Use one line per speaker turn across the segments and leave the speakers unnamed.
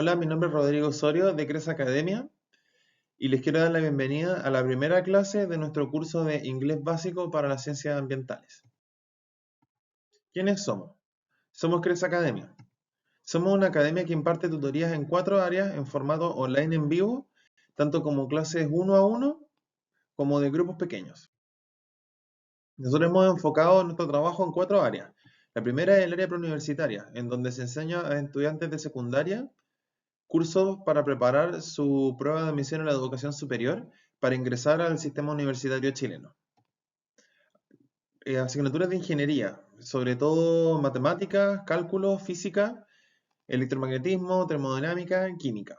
Hola, mi nombre es Rodrigo Osorio de Cres Academia y les quiero dar la bienvenida a la primera clase de nuestro curso de Inglés Básico para las Ciencias Ambientales. ¿Quiénes somos? Somos Cres Academia. Somos una academia que imparte tutorías en 4 áreas en formato online en vivo, tanto como clases 1 a 1 como de grupos pequeños. Nosotros hemos enfocado nuestro trabajo en 4 áreas. La primera es el área preuniversitaria, en donde se enseña a estudiantes de secundaria cursos para preparar su prueba de admisión a la educación superior para ingresar al sistema universitario chileno. Asignaturas de ingeniería, sobre todo matemáticas, cálculo, física, electromagnetismo, termodinámica, química.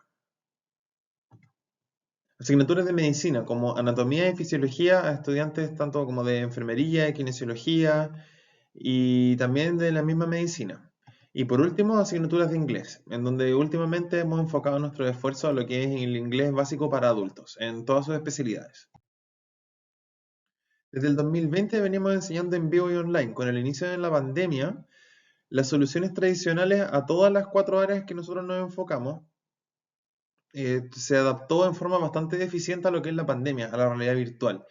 Asignaturas de medicina, como anatomía y fisiología a estudiantes tanto como de enfermería, kinesiología y también de la misma medicina. Y por último, asignaturas de inglés, en donde últimamente hemos enfocado nuestro esfuerzo a lo que es el inglés básico para adultos, en todas sus especialidades. Desde el 2020 venimos enseñando en vivo y online. Con el inicio de la pandemia, las soluciones tradicionales a todas las 4 áreas que nosotros nos enfocamos se adaptó en forma bastante eficiente a lo que es la pandemia, a la realidad virtual.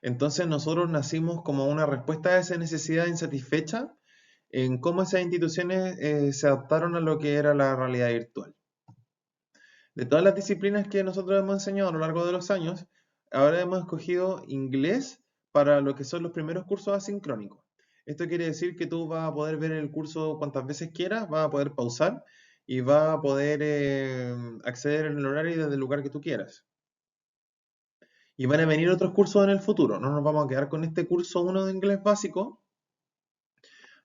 Entonces nosotros nacimos como una respuesta a esa necesidad insatisfecha en cómo esas instituciones se adaptaron a lo que era la realidad virtual. De todas las disciplinas que nosotros hemos enseñado a lo largo de los años, ahora hemos escogido inglés para lo que son los primeros cursos asincrónicos. Esto quiere decir que tú vas a poder ver el curso cuantas veces quieras, vas a poder pausar y vas a poder acceder en el horario desde el lugar que tú quieras. Y van a venir otros cursos en el futuro. No nos vamos a quedar con este curso 1 de inglés básico.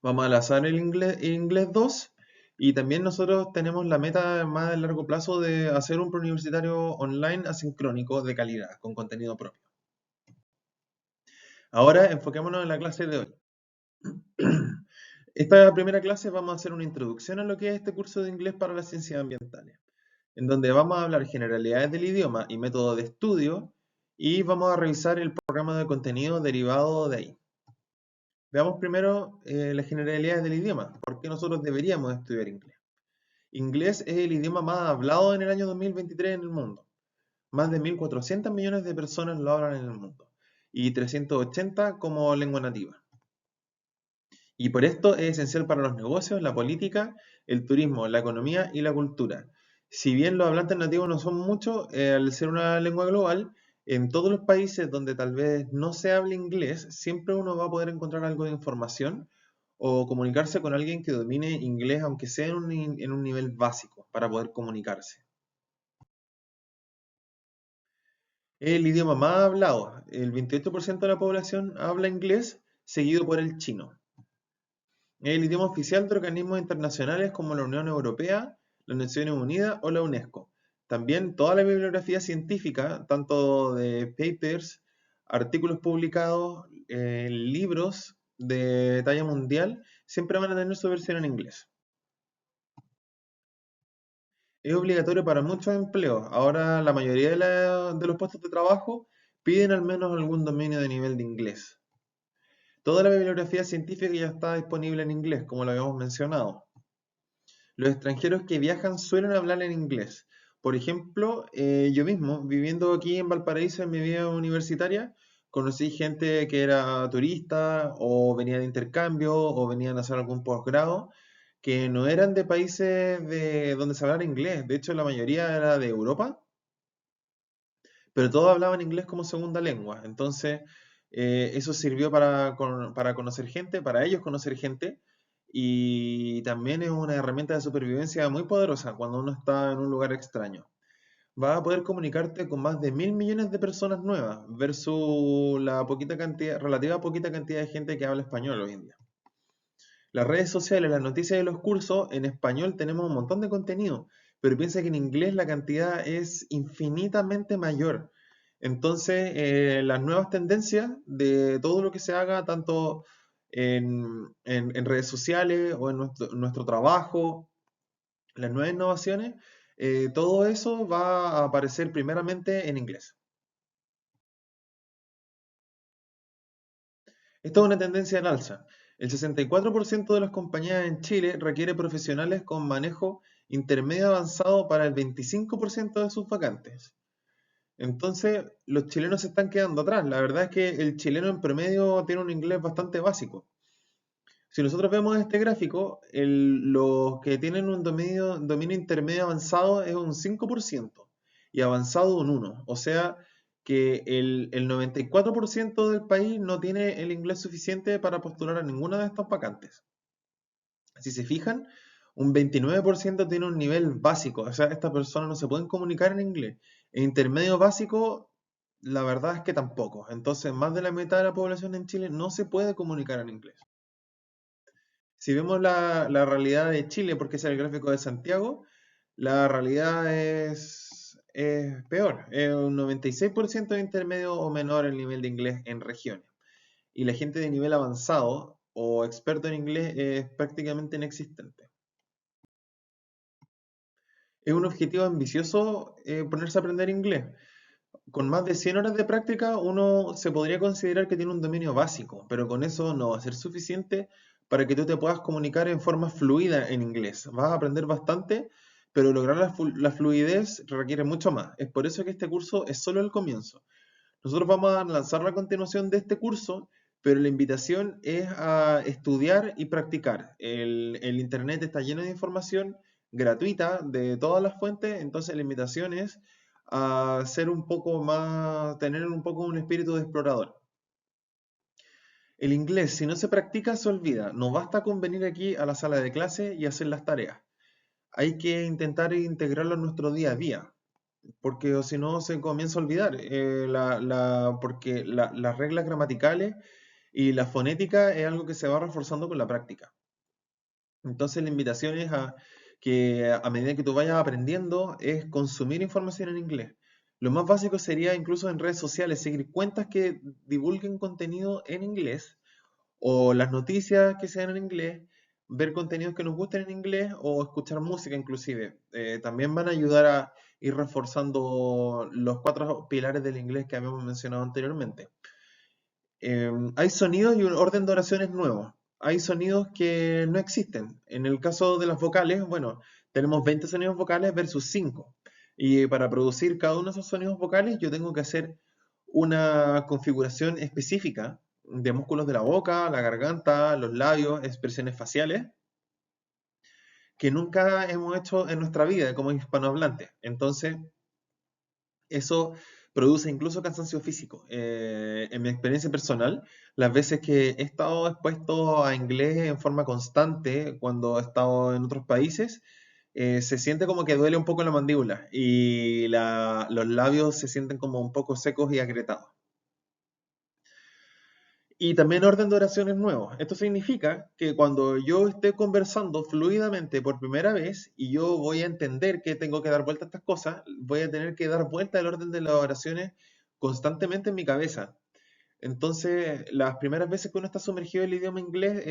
Vamos a lanzar el inglés 2 y también nosotros tenemos la meta más a largo plazo de hacer un preuniversitario online asincrónico de calidad, con contenido propio. Ahora enfoquémonos en la clase de hoy. Esta primera clase vamos a hacer una introducción a lo que es este curso de inglés para las ciencias ambientales, en donde vamos a hablar generalidades del idioma y método de estudio y vamos a revisar el programa de contenido derivado de ahí. Veamos primero las generalidades del idioma, por qué nosotros deberíamos estudiar inglés. Inglés es el idioma más hablado en el año 2023 en el mundo. Más de 1.400 millones de personas lo hablan en el mundo y 380 como lengua nativa. Y por esto es esencial para los negocios, la política, el turismo, la economía y la cultura. Si bien los hablantes nativos no son muchos, al ser una lengua global, en todos los países donde tal vez no se hable inglés, siempre uno va a poder encontrar algo de información o comunicarse con alguien que domine inglés, aunque sea en un nivel básico, para poder comunicarse. Es el idioma más hablado. El 28% de la población habla inglés, seguido por el chino. Es el idioma oficial de organismos internacionales como la Unión Europea, las Naciones Unidas o la UNESCO. También toda la bibliografía científica, tanto de papers, artículos publicados, libros de talla mundial, siempre van a tener su versión en inglés. Es obligatorio para muchos empleos. Ahora la mayoría de los puestos de trabajo piden al menos algún dominio de nivel de inglés. Toda la bibliografía científica ya está disponible en inglés, como lo habíamos mencionado. Los extranjeros que viajan suelen hablar en inglés. Por ejemplo, yo mismo, viviendo aquí en Valparaíso en mi vida universitaria, conocí gente que era turista o venía de intercambio o venían a hacer algún posgrado que no eran de países de donde se hablara inglés. De hecho, la mayoría era de Europa, pero todos hablaban inglés como segunda lengua. Entonces, eso sirvió para conocer gente, para ellos conocer gente, y también es una herramienta de supervivencia muy poderosa cuando uno está en un lugar extraño. Vas a poder comunicarte con más de 1.000 millones de personas nuevas versus la poquita cantidad, relativa poquita cantidad de gente que habla español hoy en día. Las redes sociales, las noticias de los cursos, en español tenemos un montón de contenido, pero piensa que en inglés la cantidad es infinitamente mayor. Entonces, las nuevas tendencias de todo lo que se haga, tanto en redes sociales o en nuestro trabajo, las nuevas innovaciones, todo eso va a aparecer primeramente en inglés. Esto es una tendencia al alza. El 64% de las compañías en Chile requiere profesionales con manejo intermedio avanzado para el 25% de sus vacantes. Entonces, los chilenos se están quedando atrás. La verdad es que el chileno en promedio tiene un inglés bastante básico. Si nosotros vemos este gráfico, los que tienen un dominio intermedio avanzado es un 5% y avanzado un 1%. O sea que el 94% del país no tiene el inglés suficiente para postular a ninguna de estas vacantes. Si se fijan, un 29% tiene un nivel básico. O sea, estas personas no se pueden comunicar en inglés. En intermedio básico, la verdad es que tampoco. Entonces, más de la mitad de la población en Chile no se puede comunicar en inglés. Si vemos la realidad de Chile, porque es el gráfico de Santiago, la realidad es peor. Es un 96% de intermedio o menor el nivel de inglés en regiones. Y la gente de nivel avanzado o experto en inglés es prácticamente inexistente. Es un objetivo ambicioso ponerse a aprender inglés. Con más de 100 horas de práctica, uno se podría considerar que tiene un dominio básico, pero con eso no va a ser suficiente para que tú te puedas comunicar en forma fluida en inglés. Vas a aprender bastante, pero lograr la fluidez requiere mucho más. Es por eso que este curso es solo el comienzo. Nosotros vamos a lanzar la continuación de este curso, pero la invitación es a estudiar y practicar. El Internet está lleno de información gratuita de todas las fuentes, entonces la invitación es a ser un poco más, tener un poco un espíritu de explorador. El inglés, si no se practica, se olvida. No basta con venir aquí a la sala de clase y hacer las tareas. Hay que intentar integrarlo en nuestro día a día, porque o si no se comienza a olvidar, porque las reglas gramaticales y la fonética es algo que se va reforzando con la práctica. Entonces la invitación es a que a medida que tú vayas aprendiendo es consumir información en inglés. Lo más básico sería incluso en redes sociales seguir cuentas que divulguen contenido en inglés o las noticias que sean en inglés, ver contenidos que nos gusten en inglés o escuchar música inclusive. También van a ayudar a ir reforzando los 4 pilares del inglés que habíamos mencionado anteriormente. Hay sonidos y un orden de oraciones nuevos. Hay sonidos que no existen. En el caso de las vocales, bueno, tenemos 20 sonidos vocales versus 5. Y para producir cada uno de esos sonidos vocales, yo tengo que hacer una configuración específica de músculos de la boca, la garganta, los labios, expresiones faciales, que nunca hemos hecho en nuestra vida como hispanohablantes. Entonces, eso produce incluso cansancio físico. En mi experiencia personal, las veces que he estado expuesto a inglés en forma constante cuando he estado en otros países, se siente como que duele un poco la mandíbula y los labios se sienten como un poco secos y agrietados. Y también orden de oraciones nuevos. Esto significa que cuando yo esté conversando fluidamente por primera vez y yo voy a entender que tengo que dar vuelta a estas cosas, voy a tener que dar vuelta al orden de las oraciones constantemente en mi cabeza. Entonces, las primeras veces que uno está sumergido en el idioma inglés,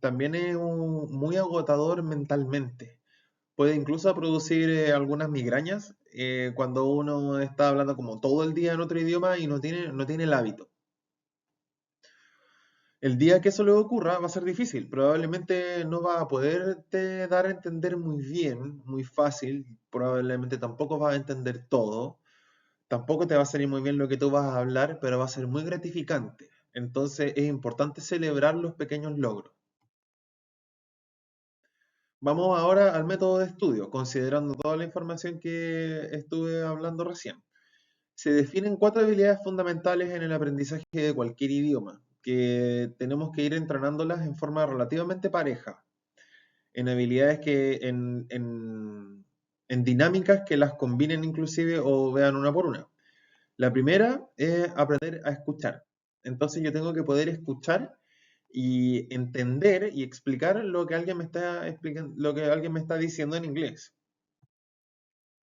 también es muy agotador mentalmente. Puede incluso producir algunas migrañas cuando uno está hablando como todo el día en otro idioma y no tiene el hábito. El día que eso le ocurra va a ser difícil. Probablemente no va a poderte dar a entender muy bien, muy fácil. Probablemente tampoco vas a entender todo. Tampoco te va a salir muy bien lo que tú vas a hablar, pero va a ser muy gratificante. Entonces es importante celebrar los pequeños logros. Vamos ahora al método de estudio, considerando toda la información que estuve hablando recién. Se definen 4 habilidades fundamentales en el aprendizaje de cualquier idioma, que tenemos que ir entrenándolas en forma relativamente pareja, en habilidades en dinámicas que las combinen inclusive o vean una por una. La primera es aprender a escuchar. Entonces yo tengo que poder escuchar y entender y explicar lo que alguien me está explicando, lo que alguien me está diciendo en inglés.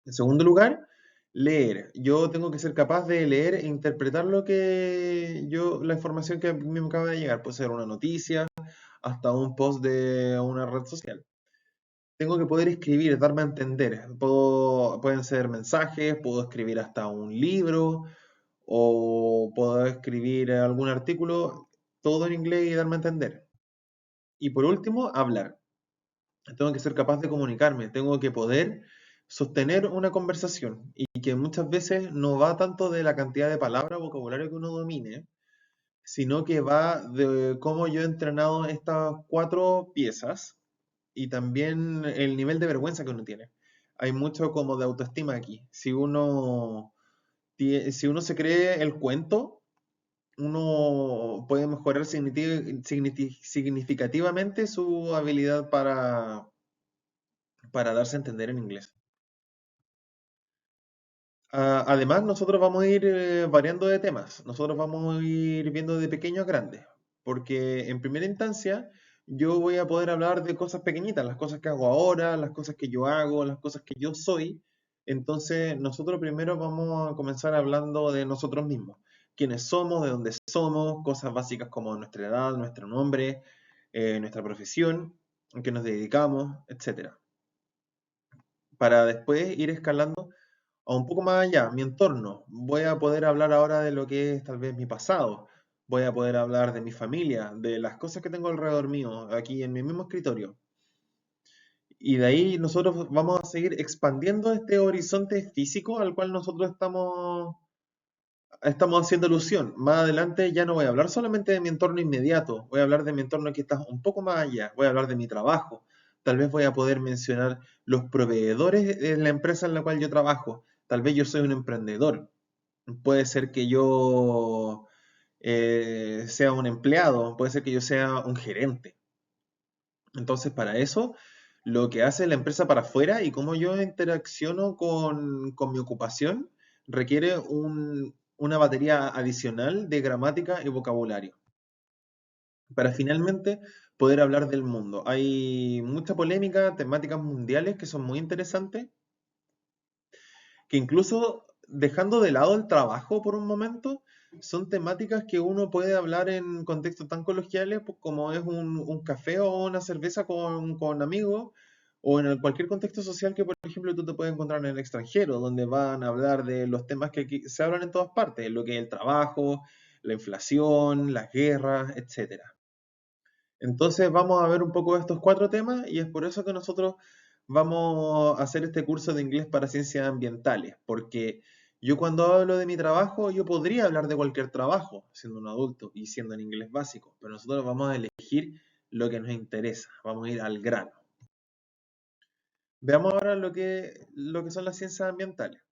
En segundo lugar, leer. Yo tengo que ser capaz de leer e interpretar la información que a mí me acaba de llegar. Puede ser una noticia, hasta un post de una red social. Tengo que poder escribir, darme a entender. Pueden ser mensajes, puedo escribir hasta un libro o puedo escribir algún artículo, todo en inglés y darme a entender. Y por último, hablar. tengo que ser capaz de comunicarme, tengo que poder sostener una conversación y que muchas veces no va tanto de la cantidad de palabras o vocabulario que uno domine, sino que va de cómo yo he entrenado estas cuatro piezas y también el nivel de vergüenza que uno tiene. Hay mucho como de autoestima aquí. Si uno se cree el cuento, uno puede mejorar significativamente su habilidad para darse a entender en inglés. Además, nosotros vamos a ir variando de temas. Nosotros vamos a ir viendo de pequeño a grande. Porque en primera instancia, yo voy a poder hablar de cosas pequeñitas, las cosas que hago ahora, las cosas que yo hago, las cosas que yo soy. Entonces, nosotros primero vamos a comenzar hablando de nosotros mismos. Quiénes somos, de dónde somos, cosas básicas como nuestra edad, nuestro nombre, nuestra profesión, a qué nos dedicamos, etcétera. Para después ir escalando a un poco más allá, mi entorno. Voy a poder hablar ahora de lo que es tal vez mi pasado. Voy a poder hablar de mi familia, de las cosas que tengo alrededor mío, aquí en mi mismo escritorio. Y de ahí nosotros vamos a seguir expandiendo este horizonte físico al cual nosotros estamos haciendo alusión. Más adelante ya no voy a hablar solamente de mi entorno inmediato, voy a hablar de mi entorno que está un poco más allá, voy a hablar de mi trabajo. Tal vez voy a poder mencionar los proveedores de la empresa en la cual yo trabajo. Tal vez yo soy un emprendedor. Puede ser que yo sea un empleado, puede ser que yo sea un gerente. Entonces, para eso, lo que hace la empresa para afuera y cómo yo interacciono con mi ocupación requiere una batería adicional de gramática y vocabulario para finalmente poder hablar del mundo. Hay mucha polémica, temáticas mundiales que son muy interesantes, que incluso dejando de lado el trabajo por un momento, son temáticas que uno puede hablar en contextos tan coloquiales como es un café o una cerveza con amigos, o en cualquier contexto social que, por ejemplo, tú te puedes encontrar en el extranjero, donde van a hablar de los temas que aquí se hablan en todas partes, lo que es el trabajo, la inflación, las guerras, etcétera. Entonces vamos a ver un poco estos cuatro temas y es por eso que nosotros vamos a hacer este curso de inglés para ciencias ambientales, porque yo cuando hablo de mi trabajo, yo podría hablar de cualquier trabajo, siendo un adulto y siendo en inglés básico, pero nosotros vamos a elegir lo que nos interesa, vamos a ir al grano. Veamos ahora lo que son las ciencias ambientales.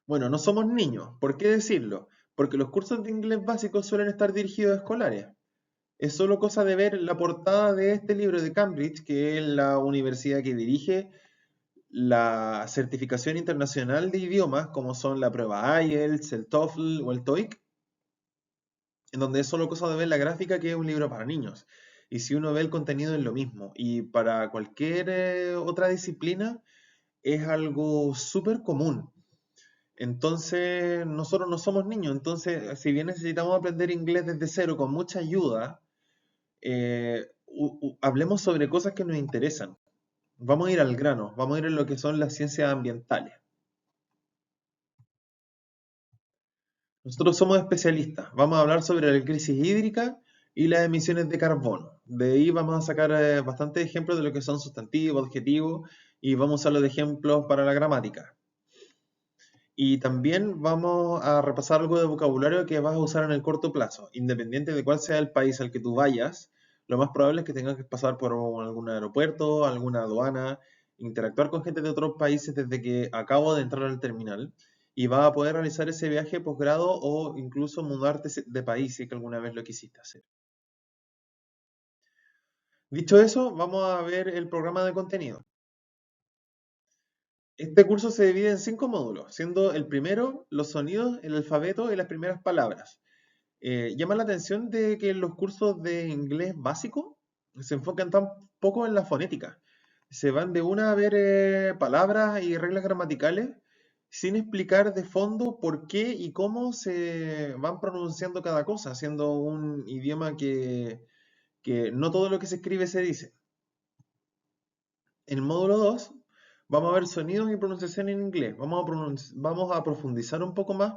Bueno, no somos niños, ¿por qué decirlo? Porque los cursos de inglés básico suelen estar dirigidos a escolares. Es solo cosa de ver la portada de este libro de Cambridge, que es la universidad que dirige la certificación internacional de idiomas, como son la prueba IELTS, el TOEFL o el TOEIC, en donde es solo cosa de ver la gráfica que es un libro para niños. Y si uno ve el contenido es lo mismo. Y para cualquier otra disciplina es algo súper común. Entonces, nosotros no somos niños. Entonces, si bien necesitamos aprender inglés desde cero con mucha ayuda, hablemos sobre cosas que nos interesan. Vamos a ir al grano, vamos a ir en lo que son las ciencias ambientales. Nosotros somos especialistas, vamos a hablar sobre la crisis hídrica y las emisiones de carbono. De ahí vamos a sacar bastantes ejemplos de lo que son sustantivos, adjetivos y vamos a usarlos de ejemplos para la gramática. Y también vamos a repasar algo de vocabulario que vas a usar en el corto plazo. Independiente de cuál sea el país al que tú vayas, lo más probable es que tengas que pasar por algún aeropuerto, alguna aduana, interactuar con gente de otros países desde que acabo de entrar al terminal y vas a poder realizar ese viaje posgrado o incluso mudarte de país si es que alguna vez lo quisiste hacer. Dicho eso, vamos a ver el programa de contenido. Este curso se divide en 5 módulos, siendo el primero los sonidos, el alfabeto y las primeras palabras. Llama la atención de que los cursos de inglés básico se enfocan tan poco en la fonética. Se van de una a ver palabras y reglas gramaticales sin explicar de fondo por qué y cómo se van pronunciando cada cosa, siendo un idioma que no todo lo que se escribe se dice. En el módulo 2 vamos a ver sonidos y pronunciación en inglés. Vamos a profundizar un poco más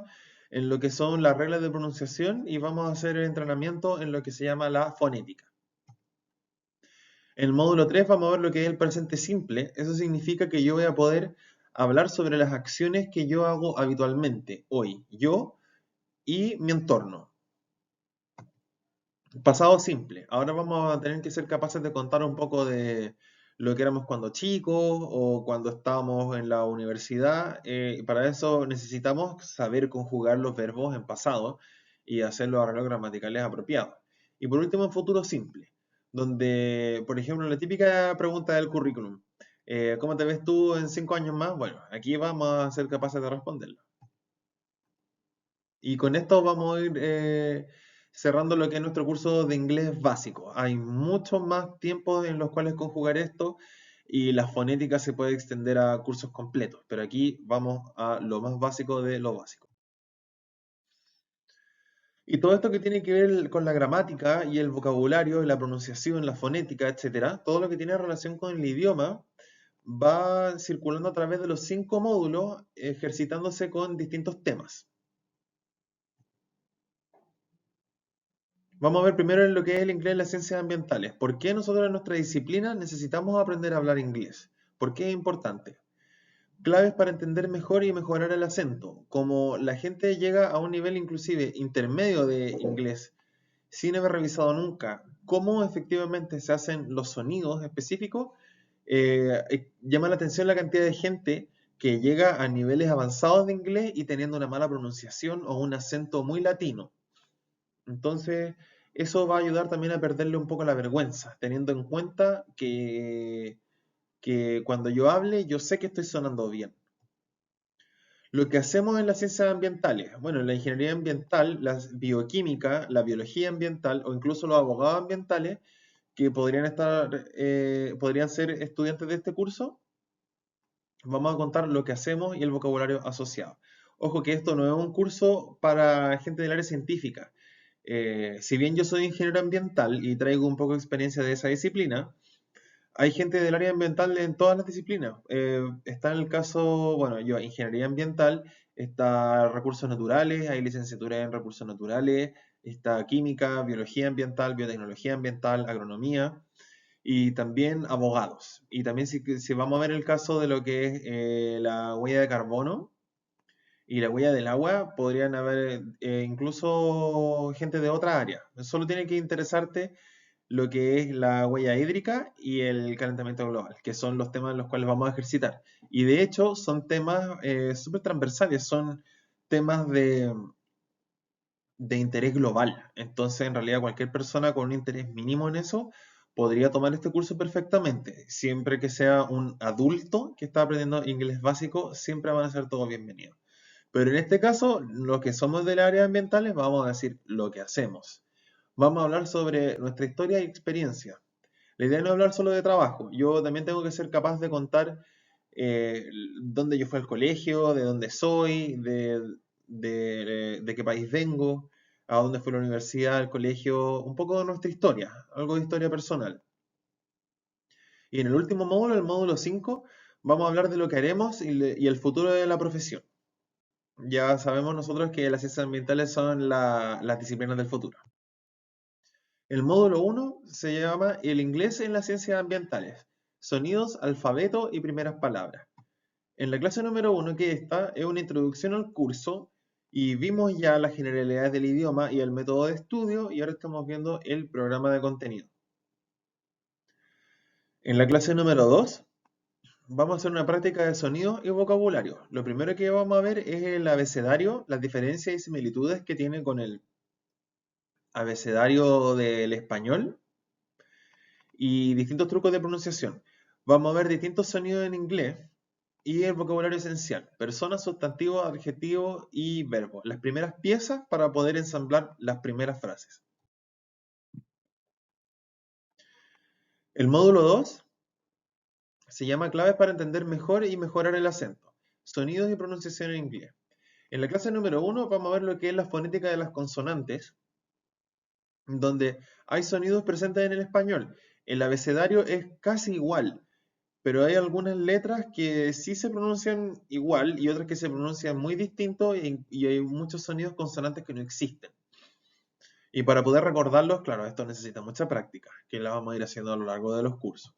en lo que son las reglas de pronunciación y vamos a hacer el entrenamiento en lo que se llama la fonética. En el módulo 3 vamos a ver lo que es el presente simple. Eso significa que yo voy a poder hablar sobre las acciones que yo hago habitualmente, hoy, yo y mi entorno. Pasado simple. Ahora vamos a tener que ser capaces de contar un poco de lo que éramos cuando chicos o cuando estábamos en la universidad. Para eso necesitamos saber conjugar los verbos en pasado y hacer los arreglos gramaticales apropiados. Y por último, en futuro simple, donde, por ejemplo, la típica pregunta del currículum, ¿cómo te ves tú en 5 años más? Bueno, aquí vamos a ser capaces de responderlo. Y con esto vamos a ir cerrando lo que es nuestro curso de inglés básico. Hay muchos más tiempos en los cuales conjugar esto y la fonética se puede extender a cursos completos, pero aquí vamos a lo más básico de lo básico. Y todo esto que tiene que ver con la gramática y el vocabulario, y la pronunciación, la fonética, etcétera, todo lo que tiene relación con el idioma va circulando a través de los 5 módulos, ejercitándose con distintos temas. Vamos a ver primero lo que es el inglés en las ciencias ambientales. ¿Por qué nosotros en nuestra disciplina necesitamos aprender a hablar inglés? ¿Por qué es importante? Claves para entender mejor y mejorar el acento. Como la gente llega a un nivel inclusive intermedio de inglés sin haber revisado nunca cómo efectivamente se hacen los sonidos específicos, llama la atención la cantidad de gente que llega a niveles avanzados de inglés y teniendo una mala pronunciación o un acento muy latino. Entonces, eso va a ayudar también a perderle un poco la vergüenza, teniendo en cuenta que cuando yo hable, yo sé que estoy sonando bien. Lo que hacemos en las ciencias ambientales, bueno, en la ingeniería ambiental, la bioquímica, la biología ambiental o incluso los abogados ambientales que podrían ser estudiantes de este curso, vamos a contar lo que hacemos y el vocabulario asociado. Ojo que esto no es un curso para gente del área científica. Si bien yo soy ingeniero ambiental y traigo un poco de experiencia de esa disciplina, hay gente del área ambiental en todas las disciplinas. Está en el caso, bueno, yo, ingeniería ambiental, está recursos naturales, hay licenciatura en recursos naturales, está química, biología ambiental, biotecnología ambiental, agronomía y también abogados. Y también si vamos a ver el caso de lo que es la huella de carbono y la huella del agua, podrían haber incluso gente de otra área. Solo tiene que interesarte lo que es la huella hídrica y el calentamiento global, que son los temas en los cuales vamos a ejercitar. Y de hecho son temas súper transversales, son temas de interés global. Entonces, en realidad, cualquier persona con un interés mínimo en eso podría tomar este curso perfectamente. Siempre que sea un adulto que está aprendiendo inglés básico, siempre van a ser todos bienvenidos. Pero en este caso, los que somos del área ambientales, vamos a decir lo que hacemos. Vamos a hablar sobre nuestra historia y experiencia. La idea no es hablar solo de trabajo. Yo también tengo que ser capaz de contar dónde yo fui al colegio, de dónde soy, de qué país vengo, a dónde fue la universidad, el colegio, un poco de nuestra historia, algo de historia personal. Y en el último módulo, el módulo 5, vamos a hablar de lo que haremos y el futuro de la profesión. Ya sabemos nosotros que las ciencias ambientales son las disciplinas del futuro. El módulo 1 se llama El inglés en las ciencias ambientales, sonidos, alfabeto y primeras palabras. En la clase número 1 que esta es una introducción al curso y vimos ya las generalidades del idioma y el método de estudio y ahora estamos viendo el programa de contenido. En la clase número 2 vamos a hacer una práctica de sonido y vocabulario. Lo primero que vamos a ver es el abecedario, las diferencias y similitudes que tiene con el abecedario del español y distintos trucos de pronunciación. Vamos a ver distintos sonidos en inglés y el vocabulario esencial, personas, sustantivos, adjetivos y verbos. Las primeras piezas para poder ensamblar las primeras frases. El módulo 2 se llama Claves para entender mejor y mejorar el acento, sonidos y pronunciación en inglés. En la clase número 1 vamos a ver lo que es la fonética de las consonantes, donde hay sonidos presentes en el español. El abecedario es casi igual, pero hay algunas letras que sí se pronuncian igual y otras que se pronuncian muy distinto y hay muchos sonidos consonantes que no existen. Y para poder recordarlos, claro, esto necesita mucha práctica, que la vamos a ir haciendo a lo largo de los cursos.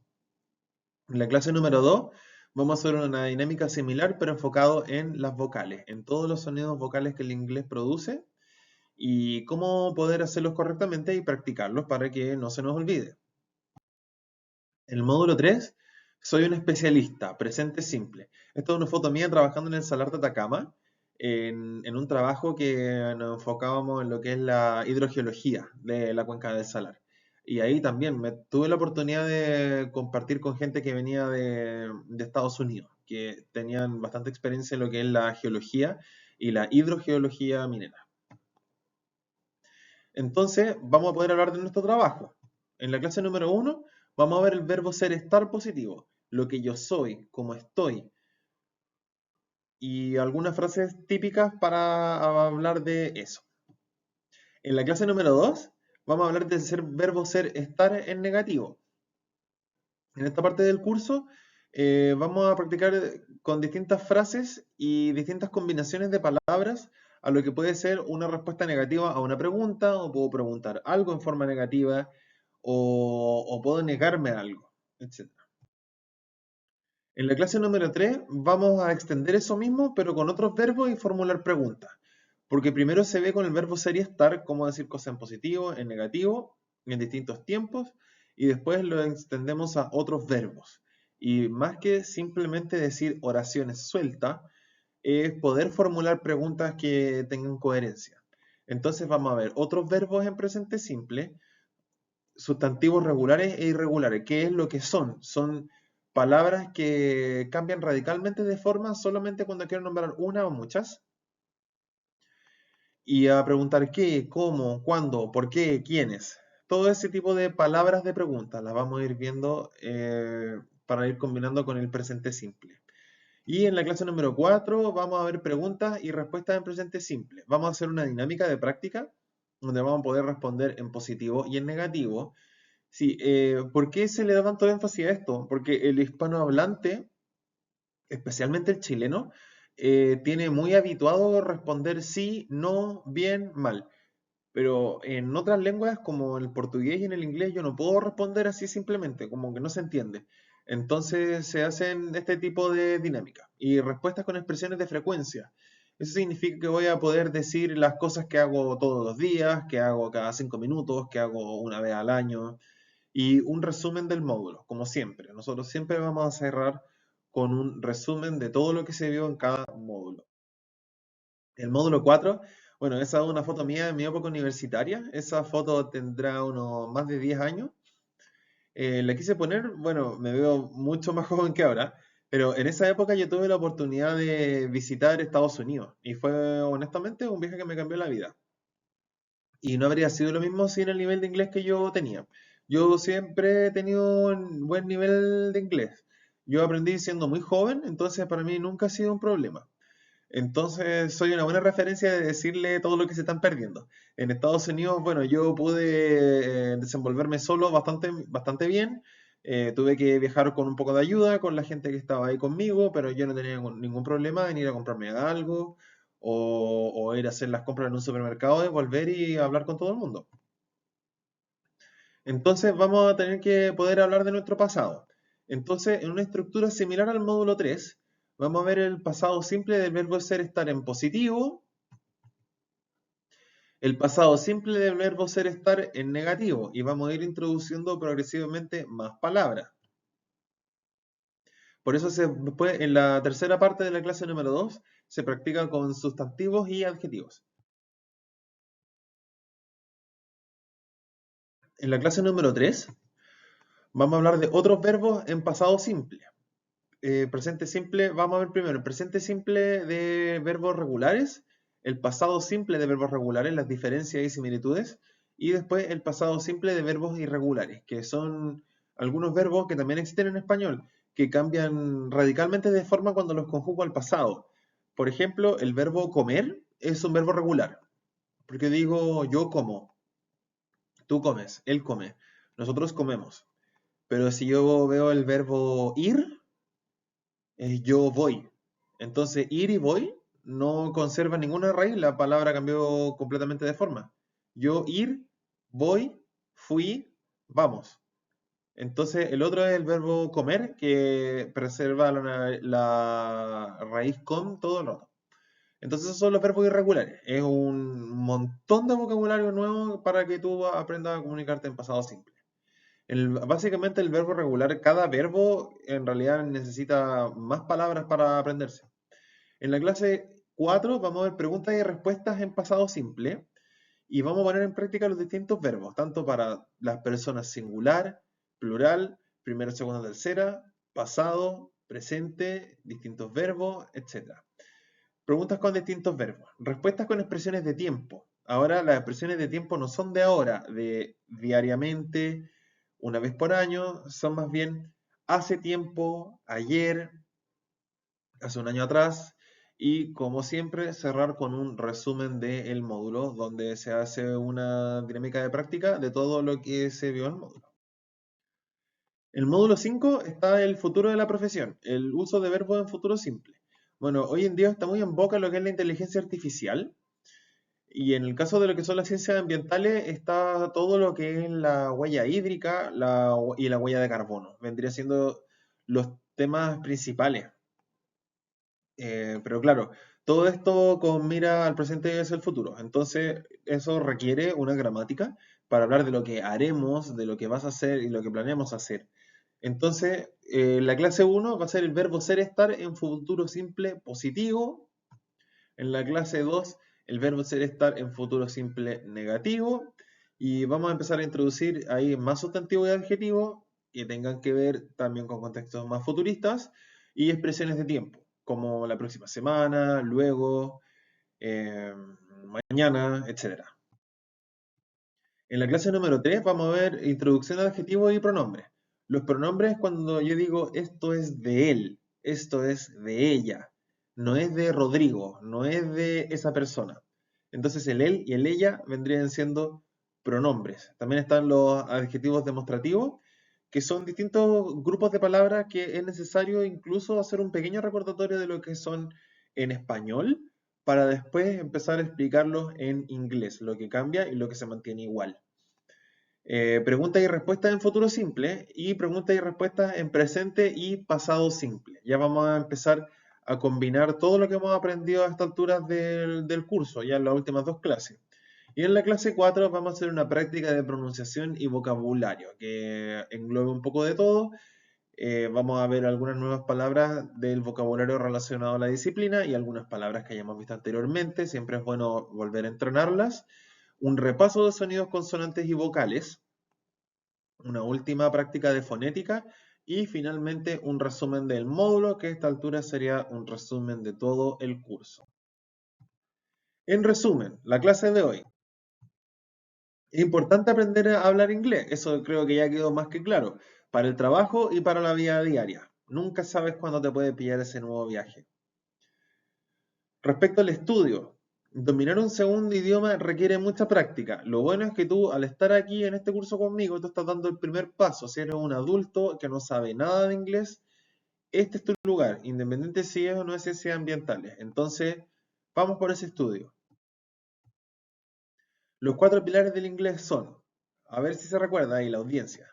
En la clase número 2 vamos a hacer una dinámica similar, pero enfocado en las vocales, en todos los sonidos vocales que el inglés produce y cómo poder hacerlos correctamente y practicarlos para que no se nos olvide. En el módulo 3, soy un especialista, presente simple. Esta es una foto mía trabajando en el Salar de Atacama, en un trabajo que nos enfocábamos en lo que es la hidrogeología de la cuenca del Salar. Y ahí también tuve la oportunidad de compartir con gente que venía de Estados Unidos, que tenían bastante experiencia en lo que es la geología y la hidrogeología minera. Entonces, vamos a poder hablar de nuestro trabajo. En la clase número 1, vamos a ver el verbo ser estar positivo, lo que yo soy, cómo estoy, y algunas frases típicas para hablar de eso. En la clase número 2, vamos a hablar del verbo ser estar en negativo. En esta parte del curso, vamos a practicar con distintas frases y distintas combinaciones de palabras a lo que puede ser una respuesta negativa a una pregunta, o puedo preguntar algo en forma negativa, o puedo negarme a algo, etc. En la clase número 3 vamos a extender eso mismo, pero con otros verbos y formular preguntas. Porque primero se ve con el verbo ser y estar, cómo decir cosas en positivo, en negativo, en distintos tiempos, y después lo extendemos a otros verbos. Y más que simplemente decir oraciones sueltas, es poder formular preguntas que tengan coherencia. Entonces vamos a ver otros verbos en presente simple, sustantivos regulares e irregulares. ¿Qué es lo que son? Son palabras que cambian radicalmente de forma solamente cuando quiero nombrar una o muchas. Y a preguntar qué, cómo, cuándo, por qué, quiénes. Todo ese tipo de palabras de preguntas las vamos a ir viendo para ir combinando con el presente simple. Y en la clase número 4 vamos a ver preguntas y respuestas en presente simple. Vamos a hacer una dinámica de práctica donde vamos a poder responder en positivo y en negativo. Sí, ¿por qué se le da tanto énfasis a esto? Porque el hispanohablante, especialmente el chileno, tiene muy habituado responder sí, no, bien, mal. Pero en otras lenguas, como el portugués y en el inglés, yo no puedo responder así simplemente, como que no se entiende. Entonces se hacen este tipo de dinámica y respuestas con expresiones de frecuencia. Eso significa que voy a poder decir las cosas que hago todos los días, que hago cada 5 minutos, que hago una vez al año, y un resumen del módulo, como siempre. Nosotros siempre vamos a cerrar con un resumen de todo lo que se vio en cada módulo. El módulo 4, bueno, esa es una foto mía de mi época universitaria. Esa foto tendrá unos más de 10 años. La quise poner, bueno, me veo mucho más joven que ahora, pero en esa época yo tuve la oportunidad de visitar Estados Unidos y fue honestamente un viaje que me cambió la vida. Y no habría sido lo mismo sin el nivel de inglés que yo tenía. Yo siempre he tenido un buen nivel de inglés. Yo aprendí siendo muy joven, entonces para mí nunca ha sido un problema. Entonces soy una buena referencia de decirle todo lo que se están perdiendo. En Estados Unidos, bueno, yo pude desenvolverme solo bastante bien. Tuve que viajar con un poco de ayuda con la gente que estaba ahí conmigo, pero yo no tenía ningún problema en ir a comprarme algo o ir a hacer las compras en un supermercado y volver y hablar con todo el mundo. Entonces vamos a tener que poder hablar de nuestro pasado. Entonces, en una estructura similar al módulo 3, vamos a ver el pasado simple del verbo ser estar en positivo, el pasado simple del verbo ser estar en negativo, y vamos a ir introduciendo progresivamente más palabras. Por eso después, en la tercera parte de la clase número 2 se practica con sustantivos y adjetivos. En la clase número 3 vamos a hablar de otros verbos en pasado simple. Presente simple, vamos a ver primero el presente simple de verbos regulares, el pasado simple de verbos regulares, las diferencias y similitudes, y después el pasado simple de verbos irregulares, que son algunos verbos que también existen en español, que cambian radicalmente de forma cuando los conjugo al pasado. Por ejemplo, el verbo comer es un verbo regular, porque digo yo como, tú comes, él come, nosotros comemos. Pero si yo veo el verbo ir, es yo voy. Entonces, ir y voy no conserva ninguna raíz, la palabra cambió completamente de forma. Yo ir, voy, fui, vamos. Entonces, el otro es el verbo comer, que preserva la raíz con todo el rato. Entonces, esos son los verbos irregulares. Es un montón de vocabulario nuevo para que tú aprendas a comunicarte en pasado simple. Básicamente, el verbo regular, cada verbo en realidad necesita más palabras para aprenderse. En la clase 4 vamos a ver preguntas y respuestas en pasado simple y vamos a poner en práctica los distintos verbos, tanto para las personas singular, plural, primera, segunda, tercera, pasado, presente, distintos verbos, etc. Preguntas con distintos verbos. Respuestas con expresiones de tiempo. Ahora las expresiones de tiempo no son de ahora, de diariamente, una vez por año, son más bien hace tiempo, ayer, hace un año atrás, y como siempre cerrar con un resumen del módulo donde se hace una dinámica de práctica de todo lo que se vio en el módulo. El módulo 5 está el futuro de la profesión, el uso de verbos en futuro simple. Bueno, hoy en día está muy en boca lo que es la inteligencia artificial y en el caso de lo que son las ciencias ambientales está todo lo que es la huella hídrica y la huella de carbono. Vendría siendo los temas principales. Pero claro, todo esto con mira al presente y hacia el futuro. Entonces, eso requiere una gramática para hablar de lo que haremos, de lo que vas a hacer y lo que planeamos hacer. Entonces, la clase 1 va a ser el verbo ser estar en futuro simple positivo. En la clase 2, el verbo ser estar en futuro simple negativo. Y vamos a empezar a introducir ahí más sustantivos y adjetivos que tengan que ver también con contextos más futuristas y expresiones de tiempo, como la próxima semana, luego, eh, mañana, etc. En la clase número 3 vamos a ver introducción de adjetivos y pronombres. Los pronombres cuando yo digo esto es de él, esto es de ella, no es de Rodrigo, no es de esa persona. Entonces el él y el ella vendrían siendo pronombres. También están los adjetivos demostrativos, que son distintos grupos de palabras que es necesario incluso hacer un pequeño recordatorio de lo que son en español para después empezar a explicarlos en inglés, lo que cambia y lo que se mantiene igual. Preguntas y respuestas en futuro simple y preguntas y respuestas en presente y pasado simple. Ya vamos a empezar a combinar todo lo que hemos aprendido a esta altura del curso, ya en las últimas dos clases. Y en la clase 4 vamos a hacer una práctica de pronunciación y vocabulario que englobe un poco de todo. Vamos a ver algunas nuevas palabras del vocabulario relacionado a la disciplina y algunas palabras que hayamos visto anteriormente. Siempre es bueno volver a entrenarlas. Un repaso de sonidos consonantes y vocales, una última práctica de fonética y finalmente un resumen del módulo, que a esta altura sería un resumen de todo el curso. En resumen, la clase de hoy. Es importante aprender a hablar inglés, eso creo que ya quedó más que claro, para el trabajo y para la vida diaria. Nunca sabes cuándo te puede pillar ese nuevo viaje. Respecto al estudio, dominar un segundo idioma requiere mucha práctica. Lo bueno es que tú, al estar aquí en este curso conmigo, tú estás dando el primer paso. Si eres un adulto que no sabe nada de inglés, este es tu lugar, independiente si es o no es ciencias ambientales. Entonces, vamos por ese estudio. Los 4 pilares del inglés son, a ver si se recuerda ahí la audiencia.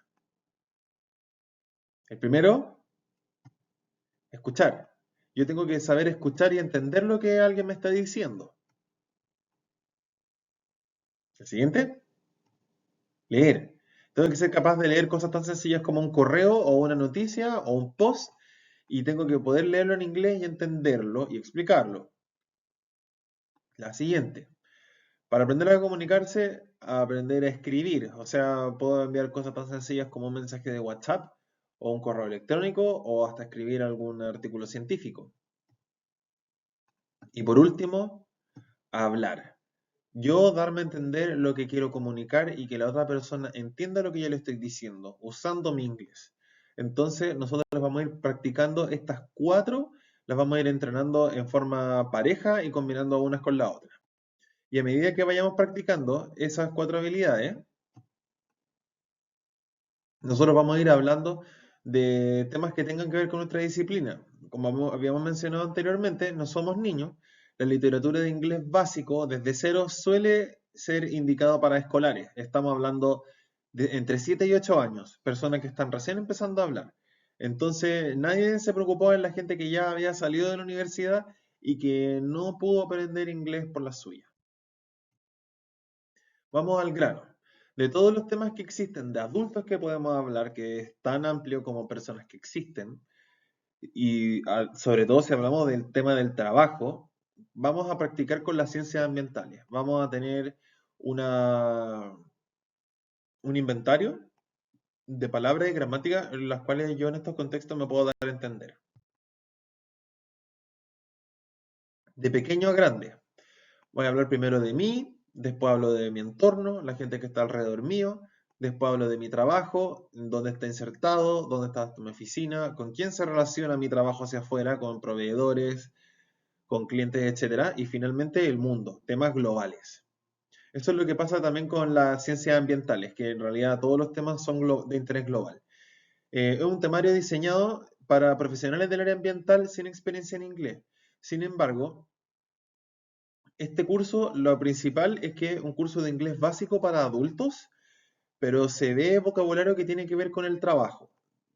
El primero, escuchar. Yo tengo que saber escuchar y entender lo que alguien me está diciendo. El siguiente, leer. Tengo que ser capaz de leer cosas tan sencillas como un correo o una noticia o un post y tengo que poder leerlo en inglés y entenderlo y explicarlo. La siguiente, para aprender a comunicarse, a aprender a escribir. O sea, puedo enviar cosas tan sencillas como un mensaje de WhatsApp o un correo electrónico o hasta escribir algún artículo científico. Y por último, hablar. Yo darme a entender lo que quiero comunicar y que la otra persona entienda lo que yo le estoy diciendo, usando mi inglés. Entonces, nosotros las vamos a ir practicando estas 4, las vamos a ir entrenando en forma pareja y combinando unas con la otra. Y a medida que vayamos practicando esas 4 habilidades, nosotros vamos a ir hablando de temas que tengan que ver con nuestra disciplina. Como habíamos mencionado anteriormente, no somos niños. La literatura de inglés básico desde cero suele ser indicado para escolares. Estamos hablando de entre 7 y 8 años, personas que están recién empezando a hablar. Entonces, nadie se preocupó en la gente que ya había salido de la universidad y que no pudo aprender inglés por la suya. Vamos al grano. De todos los temas que existen, de adultos que podemos hablar, que es tan amplio como personas que existen, y sobre todo si hablamos del tema del trabajo, vamos a practicar con las ciencias ambientales. Vamos a tener una, un inventario de palabras y gramática en las cuales yo en estos contextos me puedo dar a entender. De pequeño a grande. Voy a hablar primero de mí, después hablo de mi entorno, la gente que está alrededor mío, después hablo de mi trabajo, dónde está insertado, dónde está mi oficina, con quién se relaciona mi trabajo hacia afuera, con proveedores, con clientes, etcétera, y finalmente el mundo, temas globales. Esto es lo que pasa también con las ciencias ambientales, que en realidad todos los temas son de interés global. Es un temario diseñado para profesionales del área ambiental sin experiencia en inglés. Sin embargo, este curso, lo principal es que es un curso de inglés básico para adultos, pero se ve vocabulario que tiene que ver con el trabajo.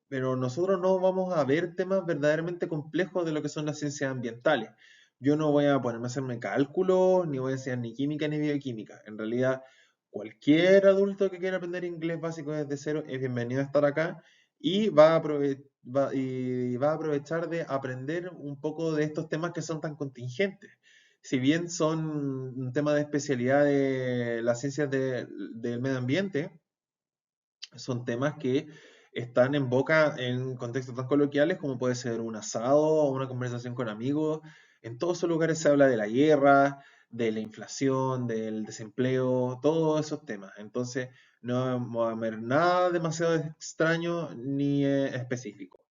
Pero nosotros no vamos a ver temas verdaderamente complejos de lo que son las ciencias ambientales. Yo no voy a ponerme a hacerme cálculos, ni voy a enseñar ni química ni bioquímica. En realidad, cualquier adulto que quiera aprender inglés básico desde cero es bienvenido a estar acá y va a aprovechar de aprender un poco de estos temas que son tan contingentes. Si bien son un tema de especialidad de las ciencias del medio ambiente, son temas que están en boca en contextos tan coloquiales como puede ser un asado o una conversación con amigos. En todos esos lugares se habla de la guerra, de la inflación, del desempleo, todos esos temas. Entonces, no vamos a ver nada demasiado extraño ni específico.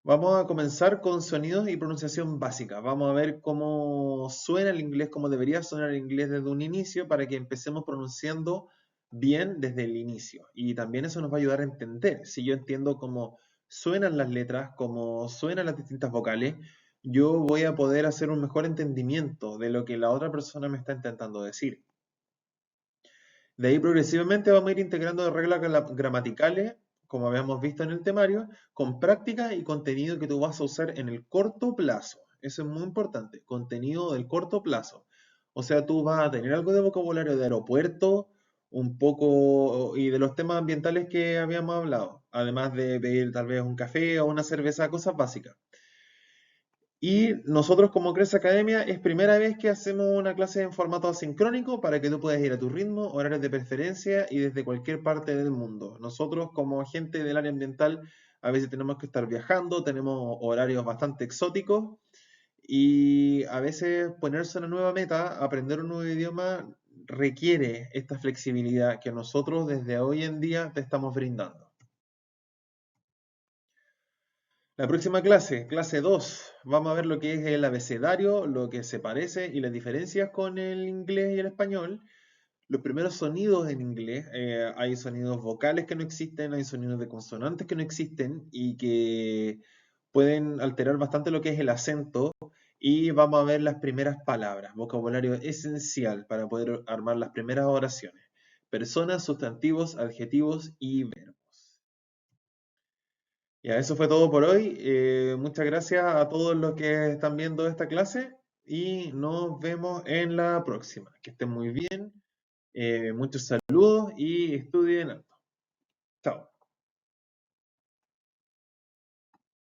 Vamos a comenzar con sonidos y pronunciación básica. Vamos a ver cómo suena el inglés, cómo debería sonar el inglés desde un inicio para que empecemos pronunciando bien desde el inicio. Y también eso nos va a ayudar a entender. Si yo entiendo cómo suenan las letras, cómo suenan las distintas vocales, yo voy a poder hacer un mejor entendimiento de lo que la otra persona me está intentando decir. De ahí progresivamente vamos a ir integrando reglas gramaticales, como habíamos visto en el temario, con práctica y contenido que tú vas a usar en el corto plazo. Eso es muy importante, contenido del corto plazo. O sea, tú vas a tener algo de vocabulario de aeropuerto, un poco, y de los temas ambientales que habíamos hablado, además de pedir tal vez un café o una cerveza, cosas básicas. Y nosotros como Crece Academia es primera vez que hacemos una clase en formato asincrónico para que tú puedas ir a tu ritmo, horarios de preferencia y desde cualquier parte del mundo. Nosotros como gente del área ambiental a veces tenemos que estar viajando, tenemos horarios bastante exóticos y a veces ponerse una nueva meta, aprender un nuevo idioma, requiere esta flexibilidad que nosotros desde hoy en día te estamos brindando. La próxima clase, clase 2, vamos a ver lo que es el abecedario, lo que se parece y las diferencias con el inglés y el español. Los primeros sonidos en inglés, hay sonidos vocales que no existen, hay sonidos de consonantes que no existen y que pueden alterar bastante lo que es el acento. Y vamos a ver las primeras palabras, vocabulario esencial para poder armar las primeras oraciones. Personas, sustantivos, adjetivos y verbos. Ya, eso fue todo por hoy. Muchas gracias a todos los que están viendo esta clase y nos vemos en la próxima. Que estén muy bien, muchos saludos y estudien alto. Chao.